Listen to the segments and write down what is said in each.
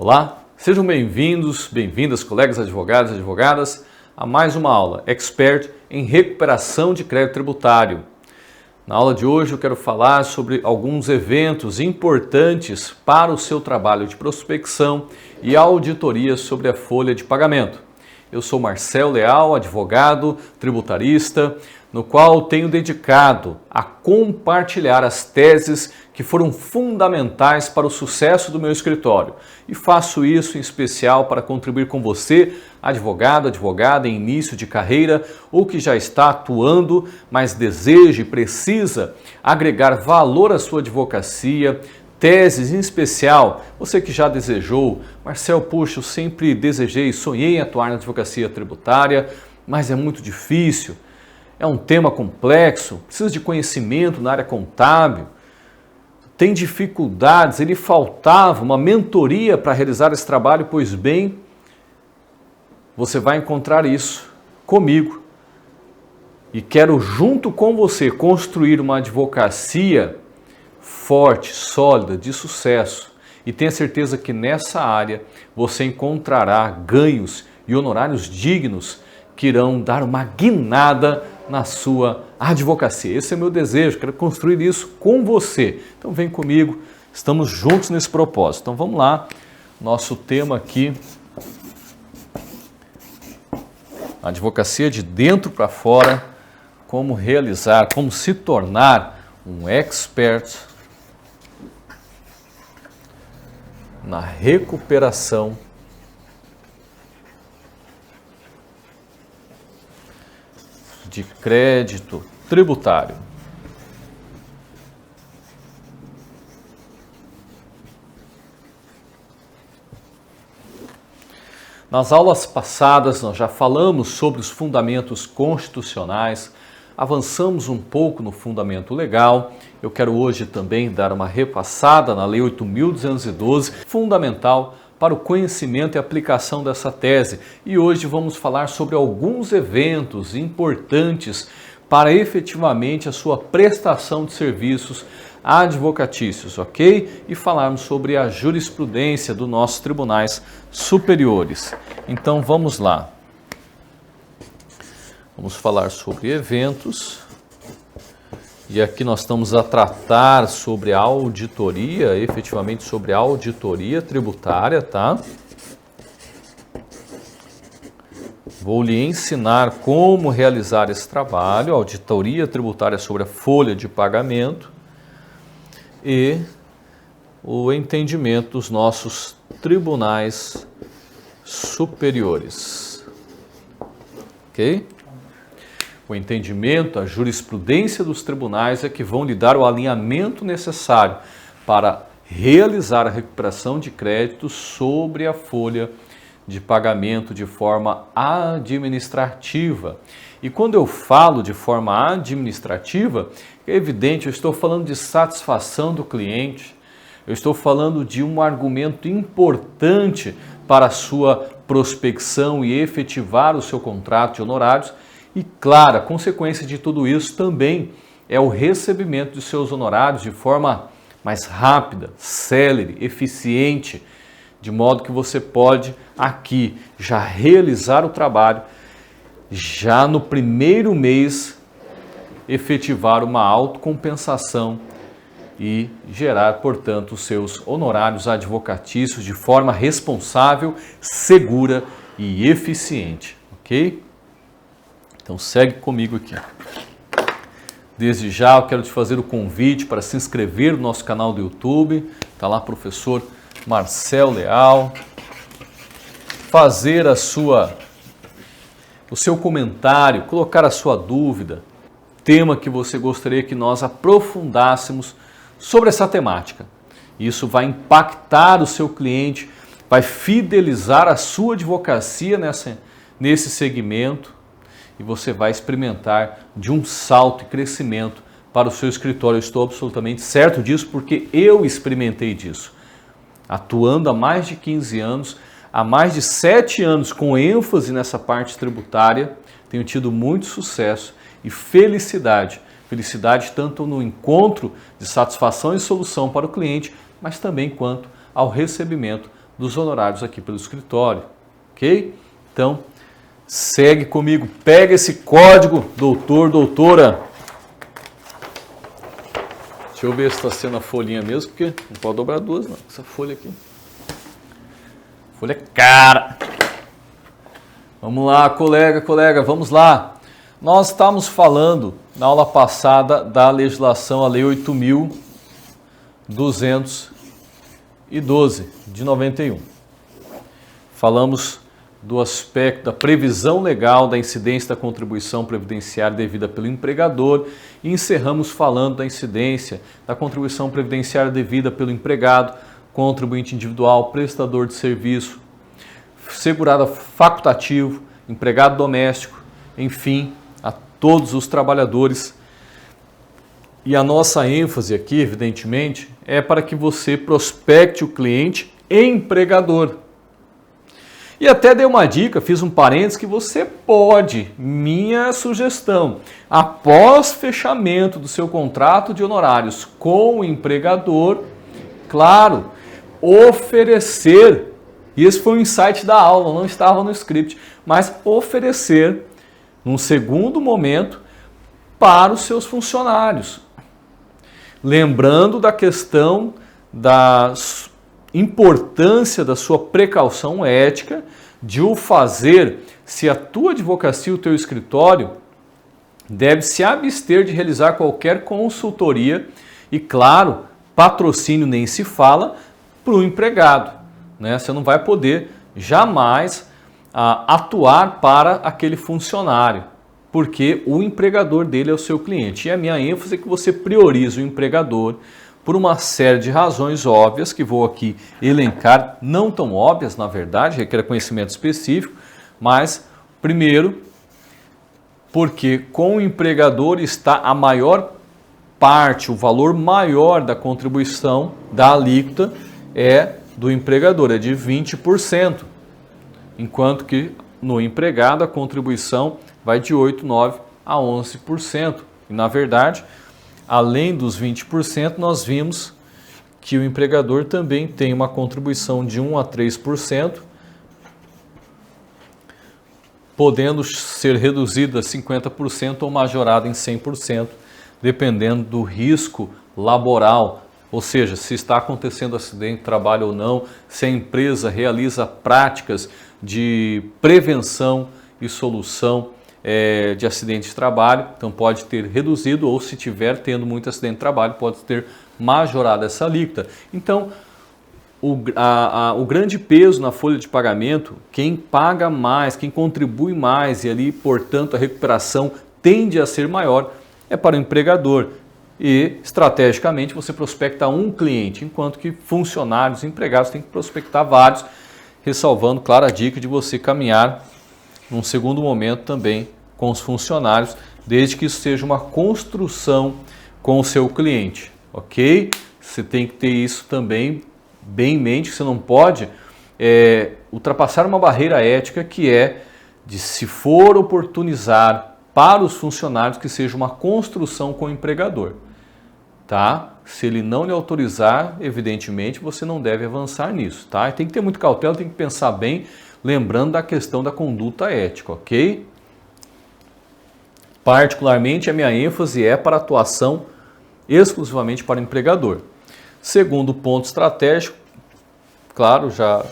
Olá, sejam bem-vindos, bem-vindas, colegas advogados e advogadas, a mais uma aula Expert em recuperação de crédito tributário. Na aula de hoje eu quero falar sobre alguns eventos importantes para o seu trabalho de prospecção e auditoria sobre a folha de pagamento. Eu sou Marcel Leal, advogado tributarista, no qual tenho dedicado a compartilhar as teses que foram fundamentais para o sucesso do meu escritório. E faço isso em especial para contribuir com você, advogado, advogada em início de carreira ou que já está atuando, mas deseja e precisa agregar valor à sua advocacia, teses em especial, você que já desejou, Marcel, puxa, eu sempre desejei, sonhei em atuar na advocacia tributária, mas é muito difícil. É um tema complexo, precisa de conhecimento na área contábil, tem dificuldades, ele faltava uma mentoria para realizar esse trabalho, pois bem, você vai encontrar isso comigo e quero junto com você construir uma advocacia forte, sólida, de sucesso e tenha certeza que nessa área você encontrará ganhos e honorários dignos que irão dar uma guinada na sua advocacia. Esse é o meu desejo, quero construir isso com você. Então vem comigo, estamos juntos nesse propósito. Então vamos lá, nosso tema aqui, advocacia de dentro para fora, como realizar, como se tornar um expert na recuperação de crédito tributário. Nas aulas passadas nós já falamos sobre os fundamentos constitucionais, avançamos um pouco no fundamento legal. Eu quero hoje também dar uma repassada na Lei 8.212, fundamental para o conhecimento e aplicação dessa tese. E hoje vamos falar sobre alguns eventos importantes para efetivamente a sua prestação de serviços advocatícios, ok? E falarmos sobre a jurisprudência dos nossos tribunais superiores. Então vamos lá. Vamos falar sobre eventos. E aqui nós estamos a tratar sobre a auditoria, efetivamente sobre a auditoria tributária, tá? Vou lhe ensinar como realizar esse trabalho, auditoria tributária sobre a folha de pagamento e o entendimento dos nossos tribunais superiores. Ok? O entendimento, a jurisprudência dos tribunais é que vão lhe dar o alinhamento necessário para realizar a recuperação de créditos sobre a folha de pagamento de forma administrativa. E quando eu falo de forma administrativa, é evidente, eu estou falando de satisfação do cliente, eu estou falando de um argumento importante para a sua prospecção e efetivar o seu contrato de honorários. E, claro, a consequência de tudo isso também é o recebimento de seus honorários de forma mais rápida, célere, eficiente, de modo que você pode aqui já realizar o trabalho, já no primeiro mês efetivar uma autocompensação e gerar, portanto, os seus honorários advocatícios de forma responsável, segura e eficiente, ok? Então segue comigo aqui. Desde já eu quero te fazer o convite para se inscrever no nosso canal do YouTube. Está lá professor Marcel Leal. Fazer o seu comentário, colocar a sua dúvida, tema que você gostaria que nós aprofundássemos sobre essa temática. Isso vai impactar o seu cliente, vai fidelizar a sua advocacia nesse segmento. E você vai experimentar de um salto e crescimento para o seu escritório. Eu estou absolutamente certo disso porque eu experimentei disso. Atuando há mais de 15 anos, há mais de 7 anos com ênfase nessa parte tributária, tenho tido muito sucesso e felicidade. Felicidade tanto no encontro de satisfação e solução para o cliente, mas também quanto ao recebimento dos honorários aqui pelo escritório, ok? Então, segue comigo, pega esse código, doutor, doutora. Deixa eu ver se está sendo a folhinha mesmo, porque não pode dobrar duas, não. Essa folha aqui. Folha é cara. Vamos lá, colega, vamos lá. Nós estávamos falando na aula passada da legislação, a Lei 8.212 de 91. Falamos do aspecto da previsão legal da incidência da contribuição previdenciária devida pelo empregador e encerramos falando da incidência da contribuição previdenciária devida pelo empregado, contribuinte individual, prestador de serviço, segurado facultativo, empregado doméstico, enfim, a todos os trabalhadores. E a nossa ênfase aqui, evidentemente, é para que você prospecte o cliente empregador. E até dei uma dica, fiz um parênteses, que você pode, minha sugestão, após fechamento do seu contrato de honorários com o empregador, claro, oferecer, e esse foi um insight da aula, não estava no script, mas oferecer, num segundo momento, para os seus funcionários. Lembrando da questão da importância da sua precaução ética de o fazer se a tua advocacia, o teu escritório, deve se abster de realizar qualquer consultoria e, claro, patrocínio nem se fala para o empregado, né? Você não vai poder jamais atuar para aquele funcionário, porque o empregador dele é o seu cliente. E a minha ênfase é que você prioriza o empregador por uma série de razões óbvias, que vou aqui elencar, não tão óbvias, na verdade, requer conhecimento específico, mas, primeiro, porque com o empregador está a maior parte, o valor maior da contribuição da alíquota é do empregador, é de 20%, enquanto que no empregado a contribuição vai de 8%, 9% a 11%. E, na verdade, além dos 20%, nós vimos que o empregador também tem uma contribuição de 1% a 3%, podendo ser reduzida a 50% ou majorada em 100%, dependendo do risco laboral, ou seja, se está acontecendo acidente de trabalho ou não, se a empresa realiza práticas de prevenção e solução de acidente de trabalho, então pode ter reduzido, ou se tiver tendo muito acidente de trabalho, pode ter majorado essa alíquota. Então, o grande peso na folha de pagamento, quem paga mais, quem contribui mais e ali, portanto, a recuperação tende a ser maior, é para o empregador. E, estrategicamente, você prospecta um cliente, enquanto que funcionários, empregados têm que prospectar vários, ressalvando, claro, a dica de você caminhar num segundo momento também com os funcionários, desde que isso seja uma construção com o seu cliente, ok? Você tem que ter isso também bem em mente, que você não pode ultrapassar uma barreira ética que é de, se for oportunizar para os funcionários, que seja uma construção com o empregador, tá? Se ele não lhe autorizar, evidentemente, você não deve avançar nisso, tá? E tem que ter muito cautela, tem que pensar bem, lembrando da questão da conduta ética, ok? Particularmente, a minha ênfase é para atuação exclusivamente para o empregador. Segundo ponto estratégico, claro, já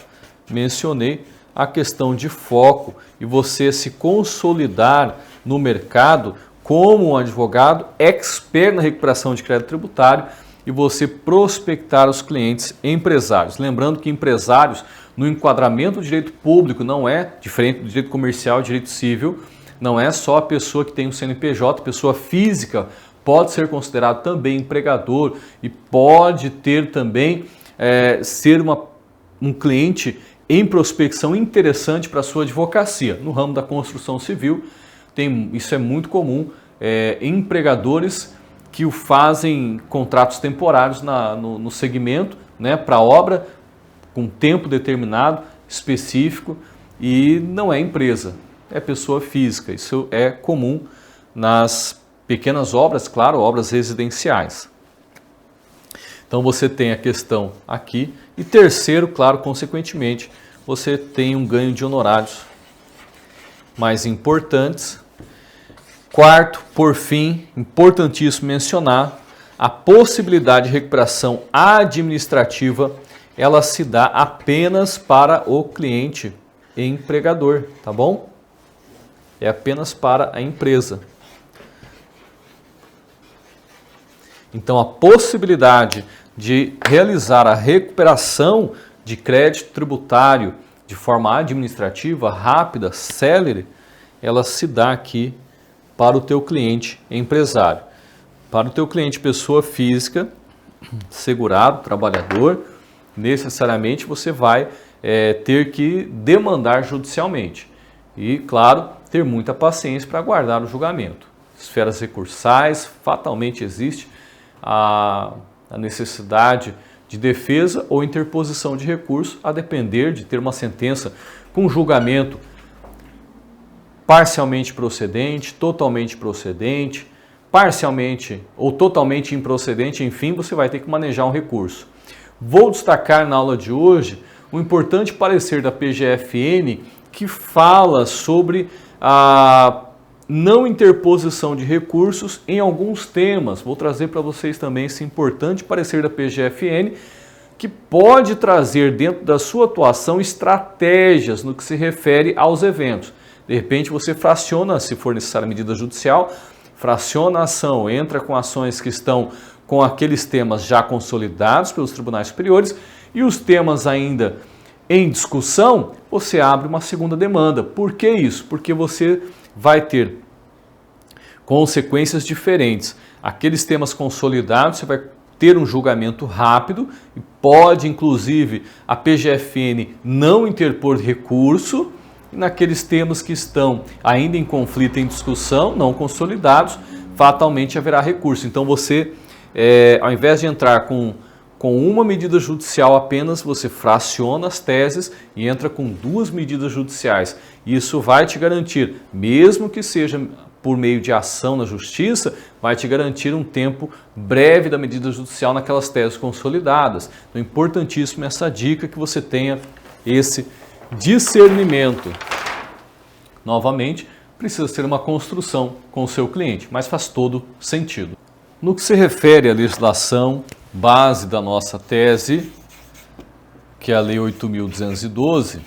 mencionei, a questão de foco e você se consolidar no mercado como um advogado expert na recuperação de crédito tributário e você prospectar os clientes empresários. Lembrando que empresários, no enquadramento do direito público, não é diferente do direito comercial e direito civil, não é só a pessoa que tem um CNPJ, pessoa física pode ser considerado também empregador e pode ter também ser um cliente em prospecção interessante para a sua advocacia. No ramo da construção civil, isso é muito comum, empregadores que o fazem contratos temporários no segmento, né, para obra, com tempo determinado, específico, e não é empresa, é pessoa física. Isso é comum nas pequenas obras, claro, obras residenciais. Então você tem a questão aqui E terceiro, claro, consequentemente, você tem um ganho de honorários mais importantes. Quarto, por fim, importantíssimo mencionar, a possibilidade de recuperação administrativa, ela se dá apenas para o cliente empregador, tá bom? É apenas para a empresa. Então, a possibilidade de realizar a recuperação de crédito tributário de forma administrativa, rápida, célere, ela se dá aqui para o teu cliente empresário. Para o teu cliente pessoa física, segurado, trabalhador, necessariamente você vai ter que demandar judicialmente. E, claro, ter muita paciência para aguardar o julgamento. Esferas recursais, fatalmente existe a necessidade de defesa ou interposição de recurso, a depender de ter uma sentença com julgamento parcialmente procedente, totalmente procedente, parcialmente ou totalmente improcedente, enfim, você vai ter que manejar um recurso. Vou destacar na aula de hoje um importante parecer da PGFN que fala sobre a não interposição de recursos em alguns temas. Vou trazer para vocês também esse importante parecer da PGFN, que pode trazer dentro da sua atuação estratégias no que se refere aos eventos. De repente você fraciona, se for necessária medida judicial, fraciona a ação, entra com ações que estão com aqueles temas já consolidados pelos tribunais superiores e os temas ainda em discussão, você abre uma segunda demanda. Por que isso? Porque você vai ter consequências diferentes. Aqueles temas consolidados, você vai ter um julgamento rápido e pode, inclusive, a PGFN não interpor recurso. E naqueles temas que estão ainda em conflito, em discussão, não consolidados, fatalmente haverá recurso. Então você, ao invés de entrar com uma medida judicial apenas, você fraciona as teses e entra com 2 medidas judiciais. Isso vai te garantir, mesmo que seja por meio de ação na justiça, vai te garantir um tempo breve da medida judicial naquelas teses consolidadas. Então é importantíssimo essa dica, que você tenha esse discernimento. Novamente, precisa ser uma construção com o seu cliente, mas faz todo sentido. No que se refere à legislação base da nossa tese, que é a Lei 8.212,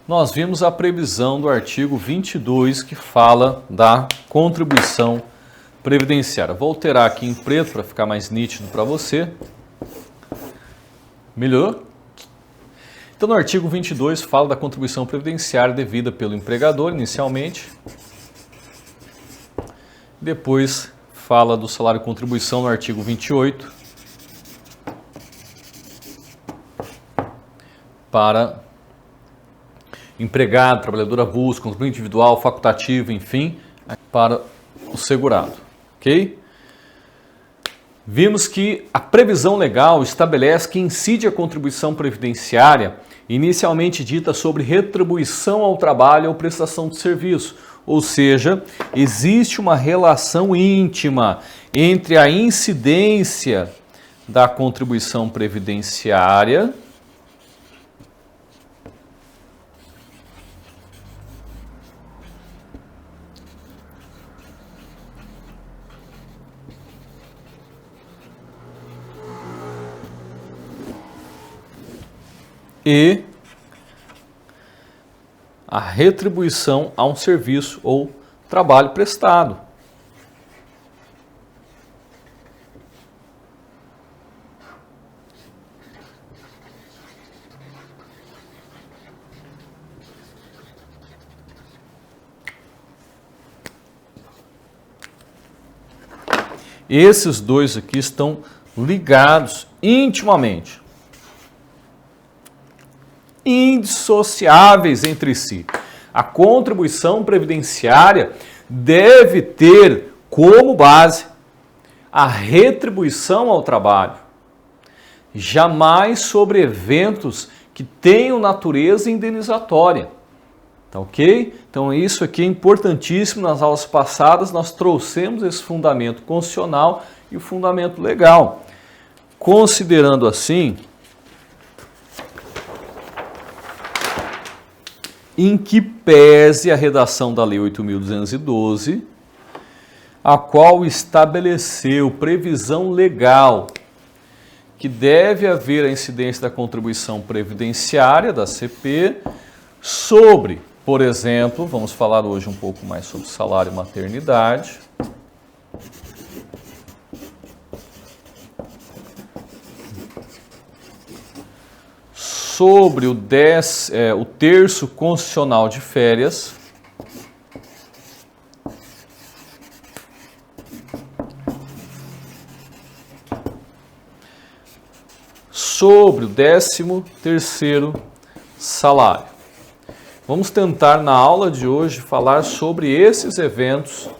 nós vimos a previsão do artigo 22, que fala da contribuição previdenciária. Vou alterar aqui em preto para ficar mais nítido para você. Melhorou? Então, no artigo 22, fala da contribuição previdenciária devida pelo empregador, inicialmente. Depois, fala do salário contribuição no artigo 28, para empregado, trabalhador avulso, contribuinte individual, facultativo, enfim, para o segurado. Ok? Vimos que a previsão legal estabelece que incide a contribuição previdenciária inicialmente dita sobre retribuição ao trabalho ou prestação de serviço, ou seja, existe uma relação íntima entre a incidência da contribuição previdenciária e a retribuição a um serviço ou trabalho prestado. Esses dois aqui estão ligados intimamente, indissociáveis entre si. A contribuição previdenciária deve ter como base a retribuição ao trabalho, jamais sobre eventos que tenham natureza indenizatória. Tá ok? Então isso aqui é importantíssimo. Nas aulas passadas nós trouxemos esse fundamento constitucional e o fundamento legal. Considerando assim, em que pese a redação da Lei 8.212, a qual estabeleceu previsão legal que deve haver a incidência da contribuição previdenciária da CP sobre, por exemplo, vamos falar hoje um pouco mais sobre salário e maternidade. Sobre o terço constitucional de férias, sobre o 13º salário. Vamos tentar na aula de hoje falar sobre esses eventos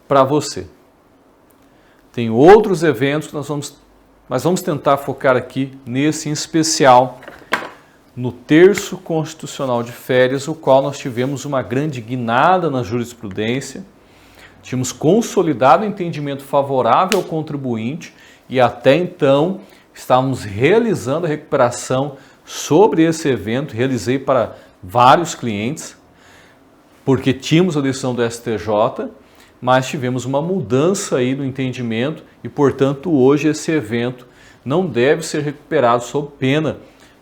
para você. Tem outros eventos que mas vamos tentar focar aqui nesse em especial, no terço constitucional de férias, o qual nós tivemos uma grande guinada na jurisprudência, tínhamos consolidado o entendimento favorável ao contribuinte e até então estávamos realizando a recuperação sobre esse evento, realizei para vários clientes, porque tínhamos a decisão do STJ, mas tivemos uma mudança aí no entendimento e, portanto, hoje esse evento não deve ser recuperado sob pena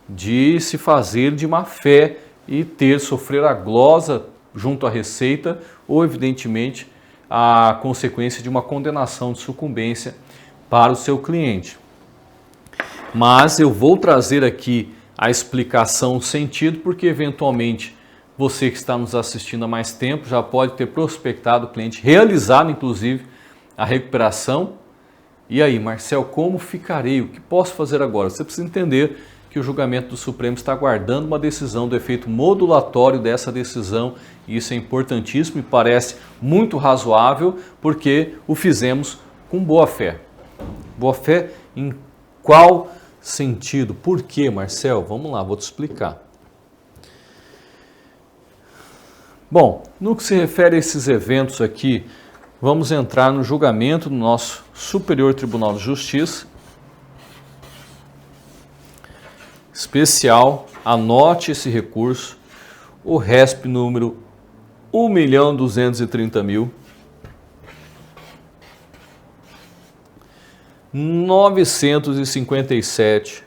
de se fazer de má fé e sofrer a glosa junto à Receita ou, evidentemente, a consequência de uma condenação de sucumbência para o seu cliente. Mas eu vou trazer aqui a explicação, o sentido, porque eventualmente você que está nos assistindo há mais tempo já pode ter prospectado o cliente, realizado inclusive a recuperação. E aí, Marcel, como ficarei? O que posso fazer agora? Você precisa entender que o julgamento do Supremo está aguardando uma decisão do efeito modulatório dessa decisão, e isso é importantíssimo e parece muito razoável, porque o fizemos com boa fé. Boa fé em qual sentido? Por quê, Marcel? Vamos lá, vou te explicar. Bom, no que se refere a esses eventos aqui, vamos entrar no julgamento do nosso Superior Tribunal de Justiça. Especial, anote esse recurso, o RESP número 1.230.957,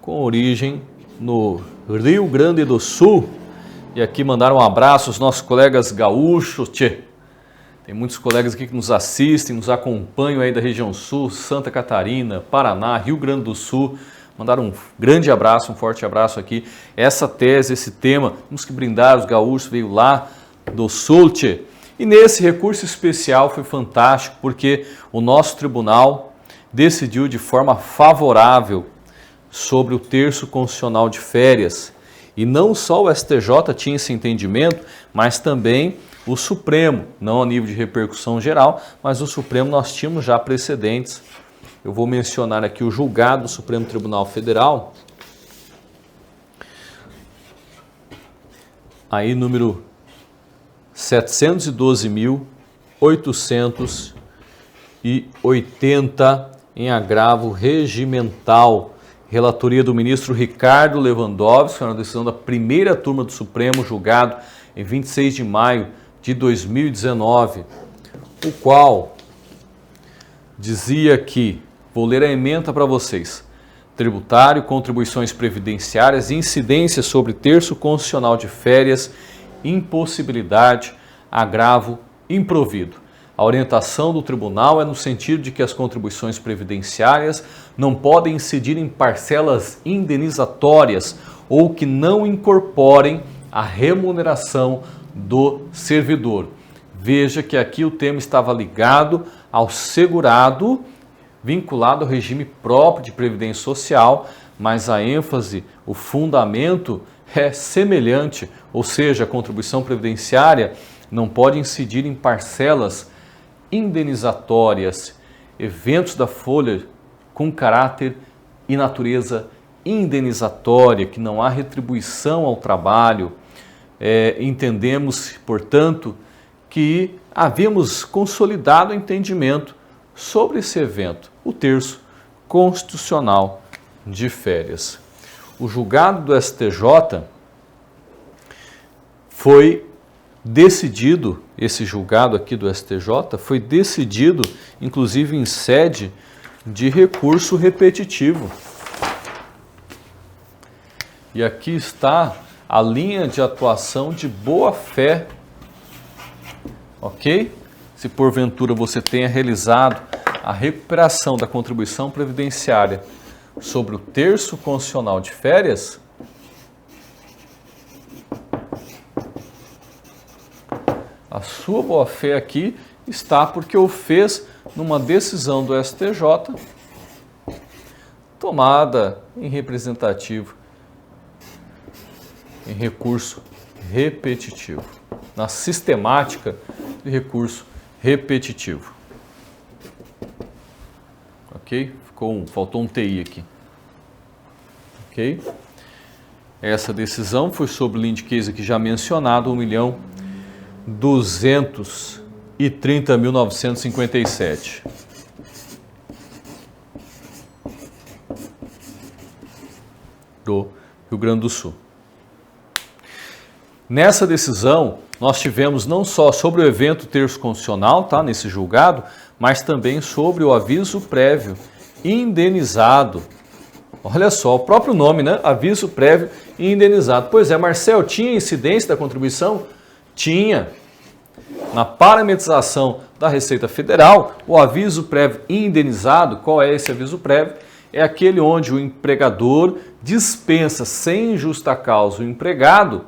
com origem no Rio Grande do Sul. E aqui mandaram um abraço aos nossos colegas gaúchos. Tem muitos colegas aqui que nos assistem, nos acompanham aí da região sul, Santa Catarina, Paraná, Rio Grande do Sul. Mandaram um grande abraço, um forte abraço aqui. Essa tese, esse tema, temos que brindar, os gaúchos veio lá do sul. E nesse recurso especial foi fantástico, porque o nosso tribunal decidiu de forma favorável sobre o terço constitucional de férias. E não só o STJ tinha esse entendimento, mas também o Supremo, não a nível de repercussão geral, mas o Supremo nós tínhamos já precedentes. Eu vou mencionar aqui o julgado do Supremo Tribunal Federal, aí número 712.880 em agravo regimental. Relatoria do ministro Ricardo Lewandowski, na decisão da primeira turma do Supremo, julgado em 26 de maio de 2019, o qual dizia que, vou ler a ementa para vocês, tributário, contribuições previdenciárias, incidência sobre terço constitucional de férias, impossibilidade, agravo, improvido. A orientação do tribunal é no sentido de que as contribuições previdenciárias não podem incidir em parcelas indenizatórias ou que não incorporem a remuneração do servidor. Veja que aqui o tema estava ligado ao segurado, vinculado ao regime próprio de previdência social, mas a ênfase, o fundamento é semelhante, ou seja, a contribuição previdenciária não pode incidir em parcelas indenizatórias, eventos da folha com caráter e natureza indenizatória, que não há retribuição ao trabalho. Entendemos, portanto, que havíamos consolidado o entendimento sobre esse evento, o terço constitucional de férias. O julgado do STJ foi decidido, esse julgado aqui do STJ foi decidido, inclusive em sede de recurso repetitivo. E aqui está a linha de atuação de boa-fé, ok? Se porventura você tenha realizado a recuperação da contribuição previdenciária sobre o terço constitucional de férias, a sua boa-fé aqui está porque o fez numa decisão do STJ tomada em representativo, em recurso repetitivo, na sistemática de recurso repetitivo. Ok? Faltou um TI aqui. Ok? Essa decisão foi sobre o lien case aqui já mencionado, 1.230.957. Do Rio Grande do Sul. Nessa decisão, nós tivemos não só sobre o evento terço constitucional, tá, nesse julgado, mas também sobre o aviso prévio indenizado. Olha só, o próprio nome, né? Aviso prévio indenizado. Pois é, Marcel, tinha incidência da contribuição? Tinha. Na parametrização da Receita Federal, o aviso prévio indenizado, qual é esse aviso prévio? É aquele onde o empregador dispensa sem justa causa o empregado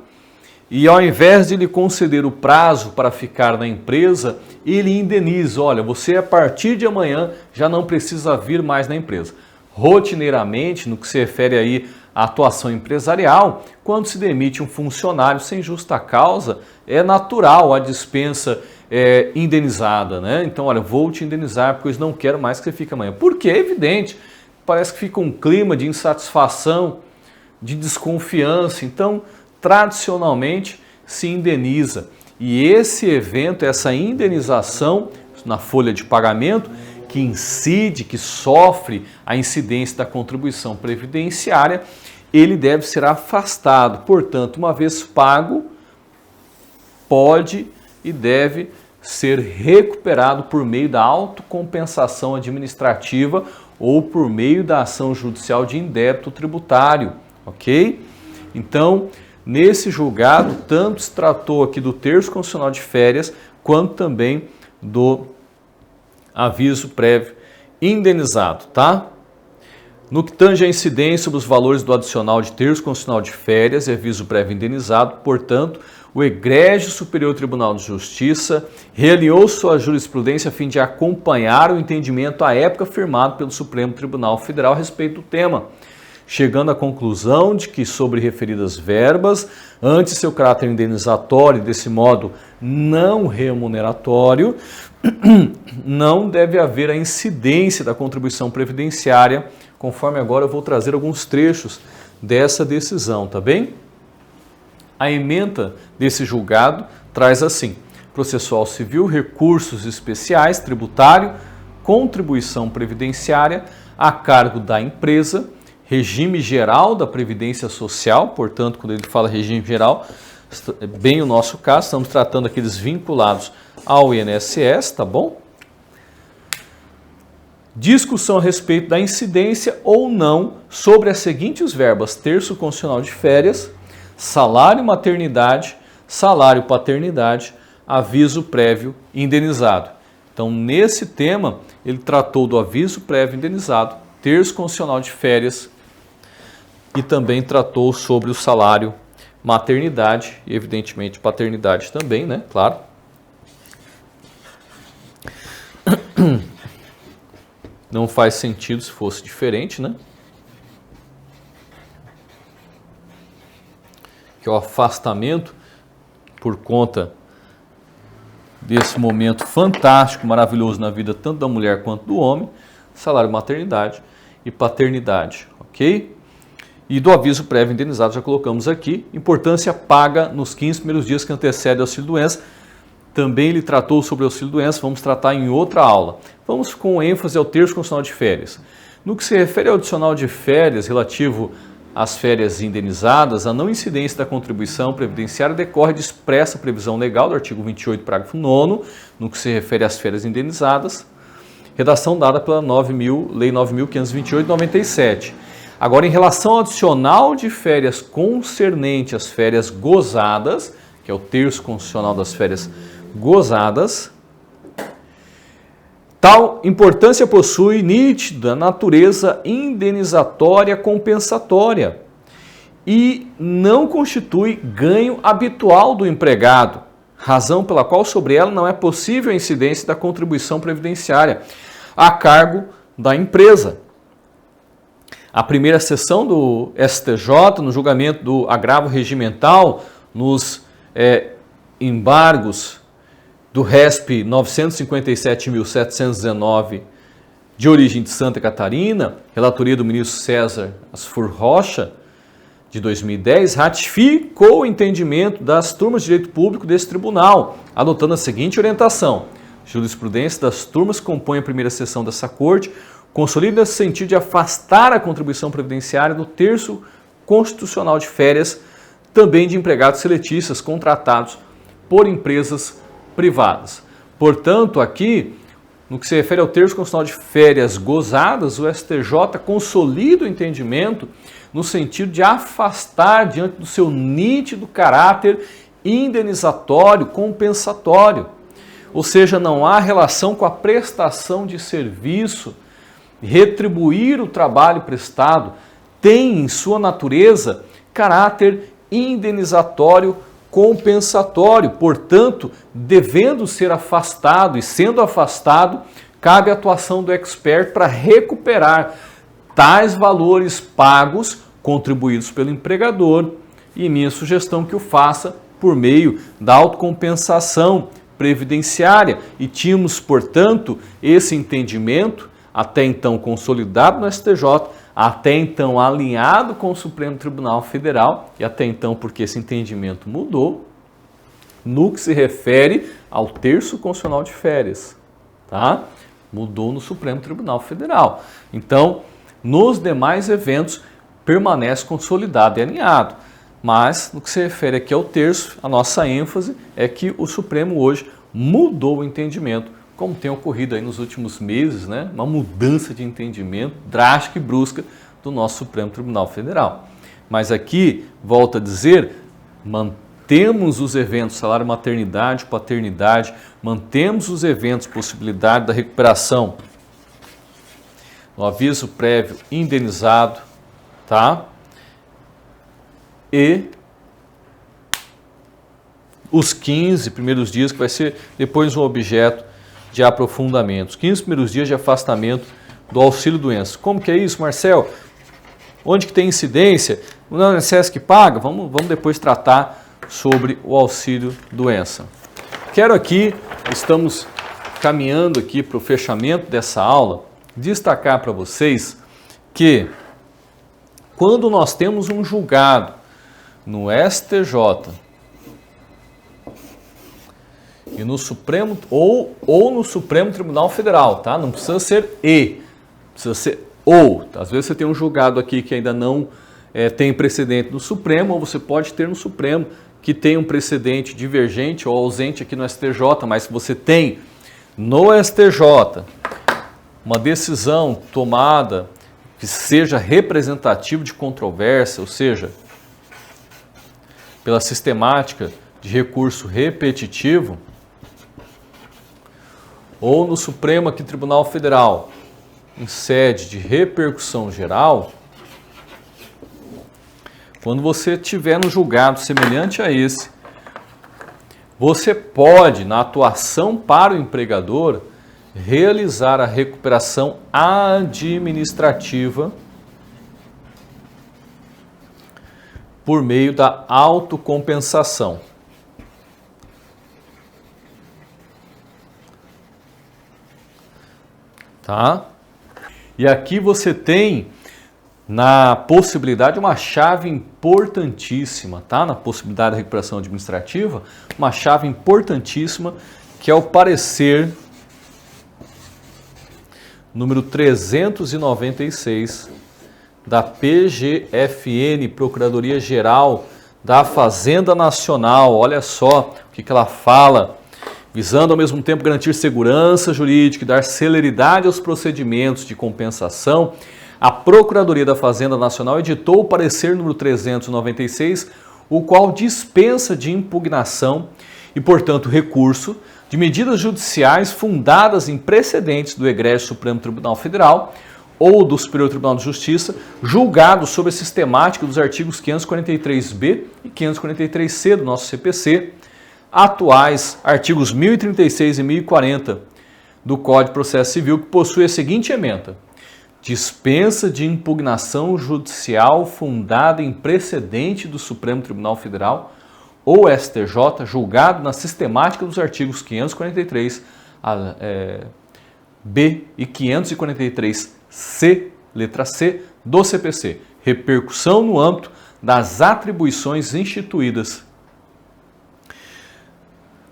e ao invés de lhe conceder o prazo para ficar na empresa, ele indeniza. Olha, você a partir de amanhã já não precisa vir mais na empresa. Rotineiramente, no que se refere aí à atuação empresarial, quando se demite um funcionário sem justa causa, é natural a dispensa indenizada, né? Então, olha, vou te indenizar porque eu não quero mais que você fique amanhã. Porque é evidente, parece que fica um clima de insatisfação, de desconfiança. Então, tradicionalmente se indeniza. E esse evento, essa indenização na folha de pagamento, que incide, que sofre a incidência da contribuição previdenciária, ele deve ser afastado. Portanto, uma vez pago, pode e deve ser recuperado por meio da autocompensação administrativa ou por meio da ação judicial de indébito tributário, ok? Então, nesse julgado, tanto se tratou aqui do terço constitucional de férias, quanto também do aviso prévio indenizado, tá? No que tange a incidência sobre os valores do adicional de terço constitucional de férias e aviso prévio indenizado, portanto, o Egrégio Superior Tribunal de Justiça realinhou sua jurisprudência a fim de acompanhar o entendimento à época firmado pelo Supremo Tribunal Federal a respeito do tema, chegando à conclusão de que sobre referidas verbas, ante seu caráter indenizatório e desse modo não remuneratório, não deve haver a incidência da contribuição previdenciária, conforme agora eu vou trazer alguns trechos dessa decisão, tá bem? A ementa desse julgado traz assim: processual civil, recursos especiais, tributário, contribuição previdenciária a cargo da empresa, regime geral da Previdência Social, portanto, quando ele fala regime geral, é bem o nosso caso, estamos tratando aqueles vinculados ao INSS, tá bom? Discussão a respeito da incidência ou não sobre as seguintes verbas: terço constitucional de férias, salário maternidade, salário paternidade, aviso prévio indenizado. Então, nesse tema, ele tratou do aviso prévio indenizado, terço constitucional de férias e também tratou sobre o salário maternidade e, evidentemente, paternidade também, né? Claro. Não faz sentido se fosse diferente, né? Que o afastamento por conta desse momento fantástico, maravilhoso na vida tanto da mulher quanto do homem, salário maternidade e paternidade, ok? E do aviso prévio indenizado já colocamos aqui, importância paga nos 15 primeiros dias que antecedem ao auxílio-doença. também ele tratou sobre o auxílio-doença, vamos tratar em outra aula. Vamos com ênfase ao terço constitucional de férias. No que se refere ao adicional de férias relativo às férias indenizadas, a não incidência da contribuição previdenciária decorre de expressa previsão legal do artigo 28, parágrafo 9º, no que se refere às férias indenizadas, redação dada pela Lei 9.528 de 97. Agora, em relação ao adicional de férias concernente às férias gozadas, que é o terço constitucional das férias gozadas, tal importância possui nítida natureza indenizatória compensatória e não constitui ganho habitual do empregado, razão pela qual sobre ela não é possível a incidência da contribuição previdenciária a cargo da empresa. A primeira sessão do STJ, no julgamento do agravo regimental, nos embargos do RESP 957.719, de origem de Santa Catarina, relatoria do ministro César Asfur Rocha, de 2010, ratificou o entendimento das turmas de direito público desse tribunal, adotando a seguinte orientação: jurisprudência das turmas que compõem a primeira sessão dessa corte consolida esse sentido de afastar a contribuição previdenciária do terço constitucional de férias, também de empregados seletistas contratados por empresas privadas. Portanto, aqui, no que se refere ao terço constitucional de férias gozadas, o STJ consolida o entendimento no sentido de afastar diante do seu nítido caráter indenizatório, compensatório. Ou seja, não há relação com a prestação de serviço. Retribuir o trabalho prestado tem em sua natureza caráter indenizatório compensatório, portanto, devendo ser afastado e sendo afastado, cabe a atuação do expert para recuperar tais valores pagos, contribuídos pelo empregador, e minha sugestão que o faça por meio da autocompensação previdenciária. E tínhamos, portanto, esse entendimento, até então consolidado no STJ, até então alinhado com o Supremo Tribunal Federal, e até então porque esse entendimento mudou, no que se refere ao terço constitucional de férias, tá? Mudou no Supremo Tribunal Federal. Então, nos demais eventos, permanece consolidado e alinhado. Mas, no que se refere aqui ao terço, a nossa ênfase é que o Supremo hoje mudou o entendimento, como tem ocorrido aí nos últimos meses, né? Uma mudança de entendimento drástica e brusca do nosso Supremo Tribunal Federal. Mas aqui, volto a dizer, mantemos os eventos salário maternidade, paternidade, mantemos os eventos possibilidade da recuperação no aviso prévio indenizado, tá? E os 15 primeiros dias, que vai ser depois um objeto de aprofundamento. Os 15 primeiros dias de afastamento do auxílio-doença. Como que é isso, Marcel? Onde que tem incidência? O INSS que paga? Vamos depois tratar sobre o auxílio-doença. Quero aqui, estamos caminhando aqui para o fechamento dessa aula, destacar para vocês que quando nós temos um julgado no STJ e no Supremo ou no Supremo Tribunal Federal, tá? Não precisa ser precisa ser ou. Às vezes você tem um julgado aqui que ainda não tem precedente no Supremo, ou você pode ter no Supremo que tem um precedente divergente ou ausente aqui no STJ, mas se você tem no STJ uma decisão tomada que seja representativa de controvérsia, ou seja, pela sistemática de recurso repetitivo, ou no Supremo aqui Tribunal Federal, em sede de repercussão geral, quando você tiver no julgado semelhante a esse, você pode, na atuação para o empregador, realizar a recuperação administrativa por meio da autocompensação. Tá? E aqui você tem na possibilidade, uma chave importantíssima, tá? Na possibilidade da recuperação administrativa, uma chave importantíssima, que é o parecer número 396 da PGFN, Procuradoria-Geral da Fazenda Nacional. Olha só o que ela fala. Visando ao mesmo tempo garantir segurança jurídica e dar celeridade aos procedimentos de compensação, a Procuradoria da Fazenda Nacional editou o parecer número 396, o qual dispensa de impugnação e, portanto, recurso de medidas judiciais fundadas em precedentes do Egrégio Supremo Tribunal Federal ou do Superior Tribunal de Justiça, julgados sobre a sistemática dos artigos 543b e 543c do nosso CPC, atuais artigos 1036 e 1040 do Código de Processo Civil, que possui a seguinte ementa: dispensa de impugnação judicial fundada em precedente do Supremo Tribunal Federal ou STJ, julgado na sistemática dos artigos 543 B e 543C, letra C, do CPC. Repercussão no âmbito das atribuições instituídas.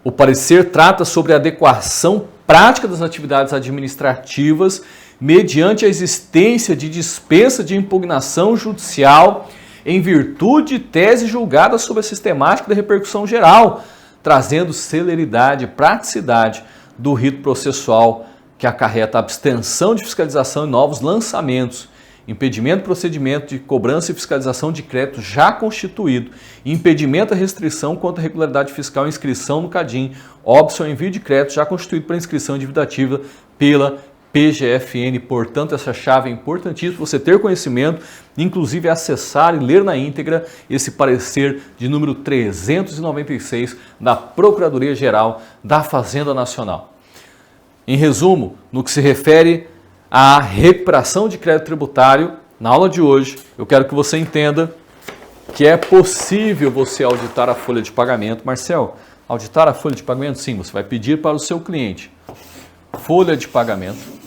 O parecer trata sobre a adequação prática das atividades administrativas mediante a existência de dispensa de impugnação judicial em virtude de tese julgada sob a sistemática da repercussão geral, trazendo celeridade e praticidade do rito processual que acarreta abstenção de fiscalização e novos lançamentos, impedimento do procedimento de cobrança e fiscalização de crédito já constituído, impedimento da restrição contra a regularidade fiscal e inscrição no CADIM, óbice ou envio de crédito já constituído para inscrição individuativa pela PGFN. Portanto, essa chave é importantíssima você ter conhecimento, inclusive acessar e ler na íntegra esse parecer de número 396 da Procuradoria-Geral da Fazenda Nacional. Em resumo, no que se refere à recuperação de crédito tributário, na aula de hoje, eu quero que você entenda que é possível você auditar a folha de pagamento. Marcel, auditar a folha de pagamento? Sim, você vai pedir para o seu cliente folha de pagamento,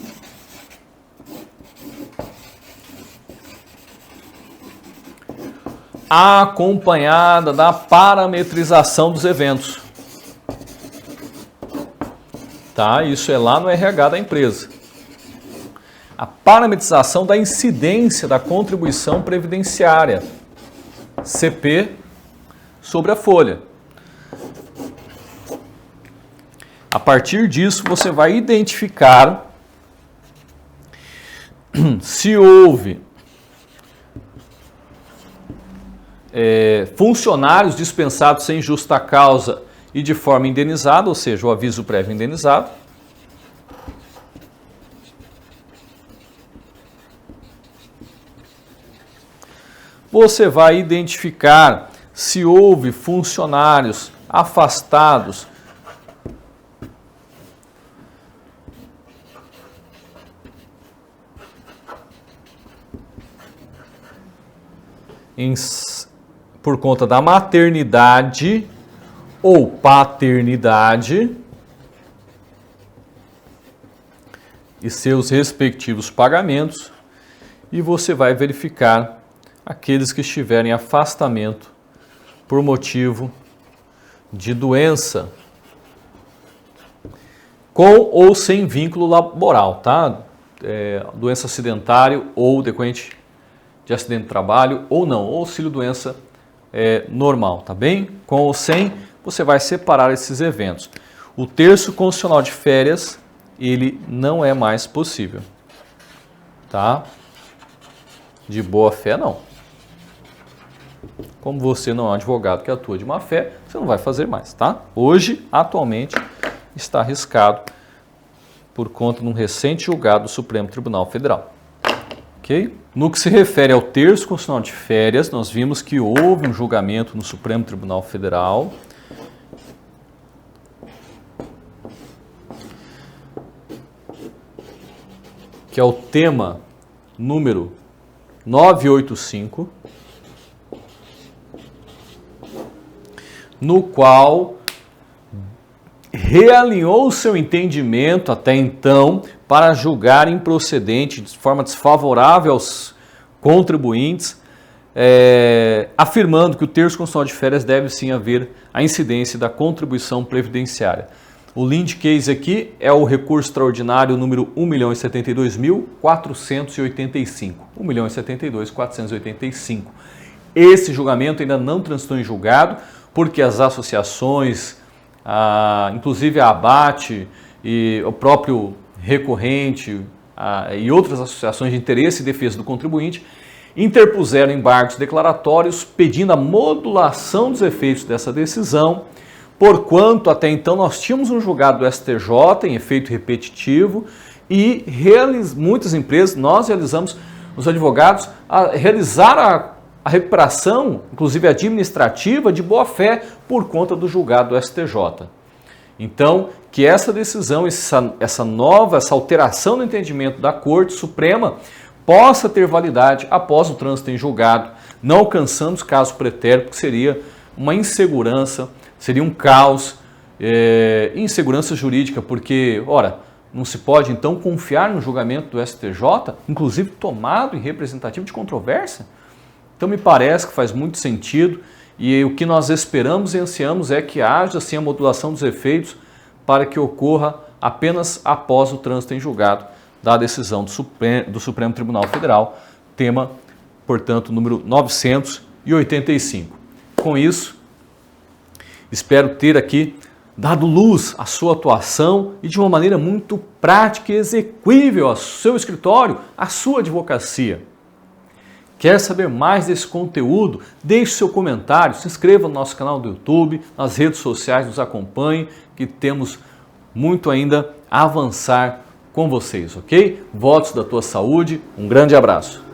acompanhada da parametrização dos eventos. Tá? Isso é lá no RH da empresa. A parametrização da incidência da contribuição previdenciária, CP, sobre a folha. A partir disso, você vai identificar se houve funcionários dispensados sem justa causa e de forma indenizada, ou seja, o aviso prévio indenizado. Você vai identificar se houve funcionários afastados por conta da maternidade ou paternidade e seus respectivos pagamentos, e você vai verificar aqueles que estiverem em afastamento por motivo de doença com ou sem vínculo laboral, tá? Doença acidentária ou decorrente de acidente de trabalho ou não, ou auxílio-doença normal, tá bem? Com ou sem, você vai separar esses eventos. O terço constitucional de férias, ele não é mais possível, tá? De boa fé, não. Como você não é um advogado que atua de má fé, você não vai fazer mais, tá? Hoje, atualmente, está arriscado por conta de um recente julgado do Supremo Tribunal Federal. Ok? No que se refere ao terço constitucional de férias, nós vimos que houve um julgamento no Supremo Tribunal Federal que é o tema número 985, no qual realinhou o seu entendimento até então para julgar improcedente, de forma desfavorável aos contribuintes, afirmando que o terço constitucional de férias deve sim haver a incidência da contribuição previdenciária. O lead case aqui é o recurso extraordinário número 1.072.485. 1.072.485. Esse julgamento ainda não transitou em julgado, porque as associações, inclusive a ABAT e o próprio recorrente e outras associações de interesse e defesa do contribuinte interpuseram embargos declaratórios pedindo a modulação dos efeitos dessa decisão, porquanto até então nós tínhamos um julgado do STJ em efeito repetitivo e muitas empresas, nós realizamos, os advogados, realizar a recuperação, inclusive administrativa, de boa-fé por conta do julgado do STJ. Então, que essa decisão, essa alteração no entendimento da Corte Suprema possa ter validade após o trânsito em julgado, não alcançando os casos pretéritos, que seria uma insegurança, seria um caos, insegurança jurídica, porque, ora, não se pode então confiar no julgamento do STJ, inclusive tomado em representativo de controvérsia? Então me parece que faz muito sentido e o que nós esperamos e ansiamos é que haja assim a modulação dos efeitos para que ocorra apenas após o trânsito em julgado da decisão do Supremo Tribunal Federal, tema, portanto, número 985. Com isso, espero ter aqui dado luz à sua atuação e de uma maneira muito prática e execuível ao seu escritório, à sua advocacia. Quer saber mais desse conteúdo? Deixe seu comentário, se inscreva no nosso canal do YouTube, nas redes sociais, nos acompanhe, que temos muito ainda a avançar com vocês, ok? Votos da tua saúde, um grande abraço.